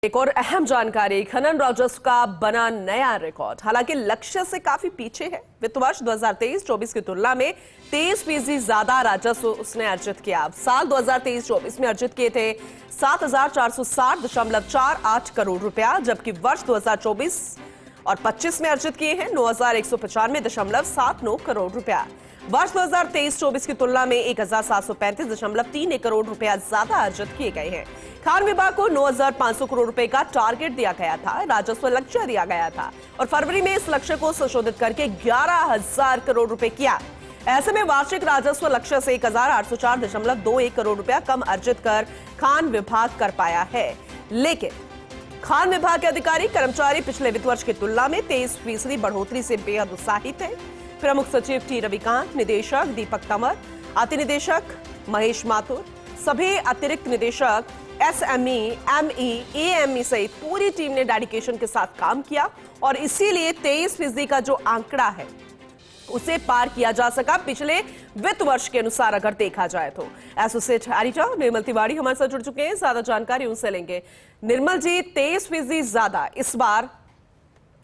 एक और अहम जानकारी, खनन राजस्व का बना नया रिकॉर्ड। हालांकि लक्ष्य से काफी पीछे है। वित्त वर्ष 2023-24 की तुलना में 23% ज्यादा राजस्व उसने अर्जित किया। साल 2023-24 में अर्जित किए थे 7,460.48 करोड़ रुपया, जबकि वर्ष 2024 और 25 में अर्जित किए हैं 9,195.79 करोड़ रुपया। वर्ष 2023-24 की तुलना में 1,735.31 करोड़ रुपया ज्यादा अर्जित किए गए हैं। खान विभाग को 9,500 करोड़ रुपए का टारगेट दिया गया था, राजस्व लक्ष्य दिया गया था और फरवरी में इस लक्ष्य को संशोधित करके 11,000 करोड़ रुपए किया। ऐसे में वार्षिक राजस्व लक्ष्य से 1,804.21 करोड़ रुपया कम अर्जित कर खान विभाग कर पाया है। लेकिन खान विभाग के अधिकारी कर्मचारी पिछले वित्त वर्ष की तुलना में 23% बढ़ोतरी से बेहद उत्साहित है। प्रमुख सचिव टी रविकांत, निदेशक दीपक तंवर, अति निदेशक महेश माथुर, सभी अतिरिक्त निदेशक एसएमई, एमई, एएमई सहित पूरी टीम ने डेडिकेशन के साथ काम किया और इसीलिए 23% का जो आंकड़ा है उसे पार किया जा सका पिछले वित्त वर्ष के अनुसार अगर देखा जाए तो। एसोसिएट एडिटर निर्मल तिवारी हमारे साथ जुड़ चुके हैं, ज्यादा जानकारी उनसे लेंगे। निर्मल जी, 23% ज्यादा इस बार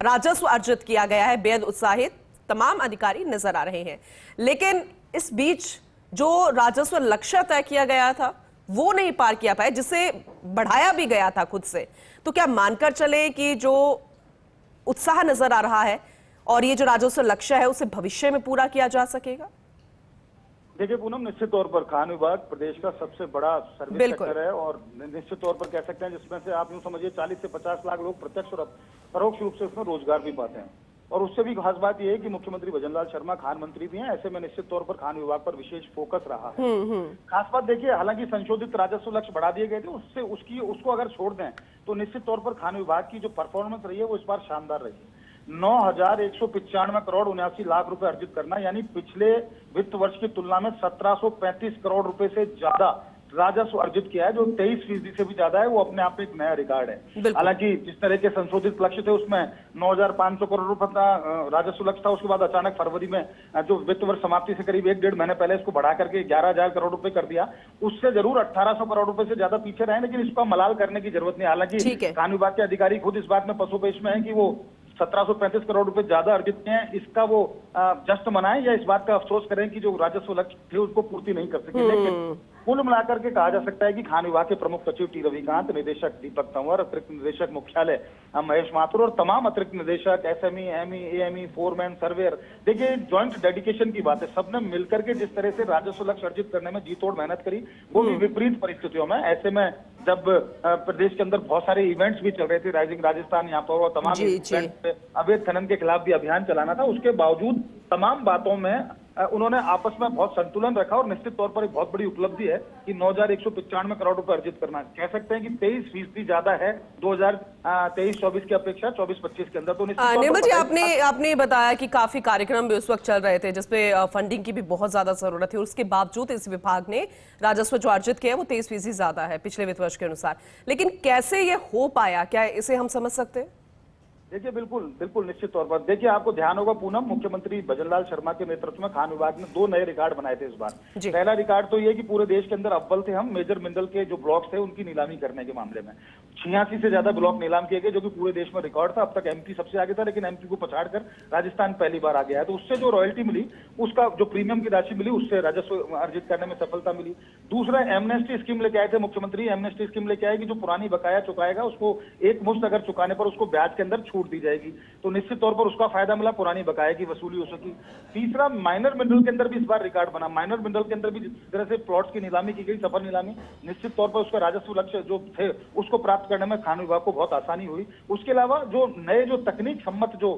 राजस्व अर्जित किया गया है, बेहद उत्साहित तमाम अधिकारी नजर आ रहे हैं। लेकिन इस बीच जो राजस्व लक्ष्य तय किया गया था वो नहीं पार किया पाए, जिसे बढ़ाया भी गया था खुद से। तो क्या मानकर चले कि जो उत्साह नजर आ रहा है और ये जो राजस्व लक्ष्य है उसे भविष्य में पूरा किया जा सकेगा? देखिए पूनम, निश्चित तौर पर खान विभाग प्रदेश का सबसे बड़ा सर्विस सेक्टर है और निश्चित तौर पर कह सकते हैं जिसमें से आप यूं समझिए 40 से 50 लाख लोग प्रत्यक्ष और परोक्ष रूप से उसमें रोजगार भी पाते हैं। और उससे भी खास बात यह है कि मुख्यमंत्री भजनलाल शर्मा खान मंत्री भी हैं, ऐसे में निश्चित तौर पर खान विभाग पर विशेष फोकस रहा है। खास बात देखिए, हालांकि संशोधित राजस्व लक्ष्य बढ़ा दिए गए थे, उसको अगर छोड़ दें तो निश्चित तौर पर खान विभाग की जो परफॉर्मेंस रही है वो इस बार शानदार रही है। 9,195 करोड़ 79 लाख रुपए अर्जित करना, यानी पिछले वित्त वर्ष की तुलना में 1,735 करोड़ रुपए से ज्यादा राजस्व अर्जित किया है, जो 23% से भी ज्यादा है। वो अपने आप में एक नया रिकॉर्ड है। हालांकि जिस तरह के संशोधित लक्ष्य थे उसमें 9,500 करोड़ रुपए का राजस्व लक्ष्य था, उसके बाद अचानक फरवरी में जो वित्त वर्ष समाप्ति से करीब 1-1.5 महीने पहले इसको बढ़ा करके 11,000 करोड़ रुपए कर दिया। उससे जरूर 1,800 करोड़ रुपए से ज्यादा पीछे रहे, लेकिन इसको मलाल करने की जरूरत नहीं। हालांकि खान विभाग के अधिकारी खुद इस बात में पसोपेश में है कि वो 1,735 करोड़ रुपए ज्यादा अर्जित किए हैं, इसका वो जश्न मनाएं या इस बात का अफसोस करें कि जो राजस्व लक्ष्य थे उसको पूर्ति नहीं कर सके। लेकिन कुल मिलाकर के कहा जा सकता है कि खान विभाग के प्रमुख सचिव टी रविकांत, निदेशक दीपक तंवर, अतिरिक्त निदेशक मुख्यालय महेश माथुर और तमाम अतिरिक्त निदेशक SME, ME, AME, foreman, surveyor, देखिए ज्वाइंट डेडिकेशन की बात है। सबने मिलकर के जिस तरह से राजस्व लक्ष्य अर्जित करने में जी तोड़ मेहनत करी, वो भी विपरीत परिस्थितियों में। ऐसे में जब प्रदेश के अंदर बहुत सारे इवेंट्स भी चल रहे थे, राइजिंग राजस्थान यहाँ पर तमाम अवैध खनन के खिलाफ भी अभियान चलाना था, उसके बावजूद तमाम बातों में उन्होंने आपस में बहुत संतुलन रखा और निश्चित तौर पर एक बहुत बड़ी उपलब्धि है कि 9,195 करोड़ रुपए अर्जित करना। कह सकते हैं कि 23% ज्यादा है 2023-24 की अपेक्षा 24-25 के अंदर। तो निर्मल जी, आपने बताया कि काफी कार्यक्रम भी उस वक्त चल रहे थे जिसपे फंडिंग की भी बहुत ज्यादा जरूरत थी, उसके बावजूद इस विभाग ने राजस्व जो अर्जित किया वो 23% ज्यादा है पिछले वित्त वर्ष के अनुसार। लेकिन कैसे ये हो पाया, क्या इसे हम समझ सकते हैं? देखिए बिल्कुल निश्चित तौर पर देखिए, आपको ध्यान होगा पूनम, मुख्यमंत्री भजनलाल शर्मा के नेतृत्व में खान विभाग ने 2 नए रिकॉर्ड बनाए थे इस बार। पहला रिकॉर्ड तो ये कि पूरे देश के अंदर अव्वल थे हम मेजर मिनरल के जो ब्लॉक्स थे उनकी नीलामी करने के मामले में। 86 से ज्यादा ब्लॉक नीलाम किए गए, जो कि पूरे देश में रिकॉर्ड था। अब तक एमपी सबसे आगे था, लेकिन एमपी को पछाड़कर राजस्थान पहली बार आ गया है। तो उससे जो रॉयल्टी मिली, उसका जो प्रीमियम की राशि मिली, उससे राजस्व अर्जित करने में सफलता मिली। दूसरा, एमनेस्टी स्कीम लेके आए थे मुख्यमंत्री। एमनेस्टी स्कीम लेके आए कि जो पुरानी बकाया चुकाएगा उसको एक मुश्त अगर चुकाने पर उसको ब्याज के अंदर छूट दी जाएगी, तो निश्चित तौर पर उसका फायदा मिला, पुरानी बकाये की वसूली हो सकी। तीसरा, माइनर मिनरल के अंदर भी इस बार रिकॉर्ड बना। माइनर मिनरल के अंदर भी जिस तरह से प्लॉट्स की नीलामी की गई, सफल नीलामी, निश्चित तौर पर उसका राजस्व लक्ष्य जो थे उसको प्राप्त करने में खान विभाग को बहुत आसानी हुई। उसके अलावा जो नए जो तकनीक सम्मत जो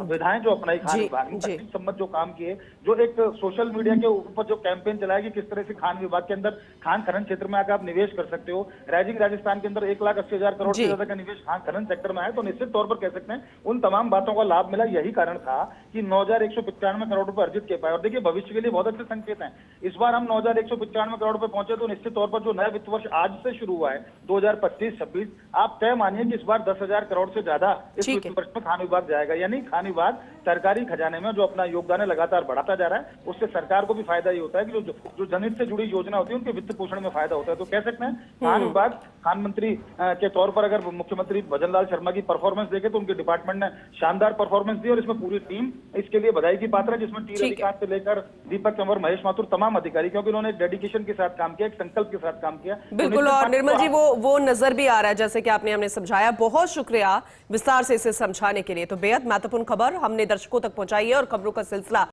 विधाएं जो अपनाई खान विभाग ने, तकनीक सम्मत जो काम किए, जो एक सोशल मीडिया के ऊपर जो कैंपेन चलाया कि किस तरह से खान विभाग के अंदर खान खनन क्षेत्र में आकर आप निवेश कर सकते हो। राइजिंग राजस्थान के अंदर 1,80,000 करोड़ से ज्यादा का निवेश खान खनन सेक्टर में आया। तो तो निश्चित तौर पर कह सकते हैं उन तमाम बातों का लाभ मिला। यही कारण था कि 9,195 करोड़ रुपए अर्जित कर पाए। और देखिए, भविष्य के लिए बहुत अच्छे संकेत हैं। इस बार हम 9,195 करोड़ रुपए पहुंचे, तो निश्चित तौर पर जो नया वित्त वर्ष आज से शुरू हुआ है 2025-26, आप तय मानिए कि इस बार 10,000 करोड़ से ज्यादा इस ठीक वित्त है। वर्ष में खान विभाग जाएगा। यानी खान विभाग सरकारी खजाने में जो अपना योगदान है लगातार बढ़ाता जा रहा है। उससे सरकार को भी फायदा ये होता है कि जो जनहित से जुड़ी योजना होती है उनके वित्त पोषण में फायदा होता है। तो कह सकते हैं खान विभाग, खान मंत्री के तौर पर अगर मुख्यमंत्री भजन लाल शर्मा की परफॉर्मेंस देखे तो उनके डिपार्टमेंट ने शानदार परफॉर्मेंस दी और इसमें पूरी टीम इसके लिए बधाई की पात्र है, जिसमें टी रविकांत से लेकर दीपक कंवर, महेश माथुर, तमाम अधिकारी, क्योंकि उन्होंने एक डेडिकेशन के साथ काम किया, एक संकल्प के साथ काम किया। बिल्कुल, और निर्मल जी वो नजर भी आ रहा है जैसे कि आपने हमने समझाया। बहुत शुक्रिया विस्तार से इसे समझाने के लिए। तो बेहद महत्वपूर्ण खबर हमने दर्शकों तक पहुंचाई है और खबरों का सिलसिला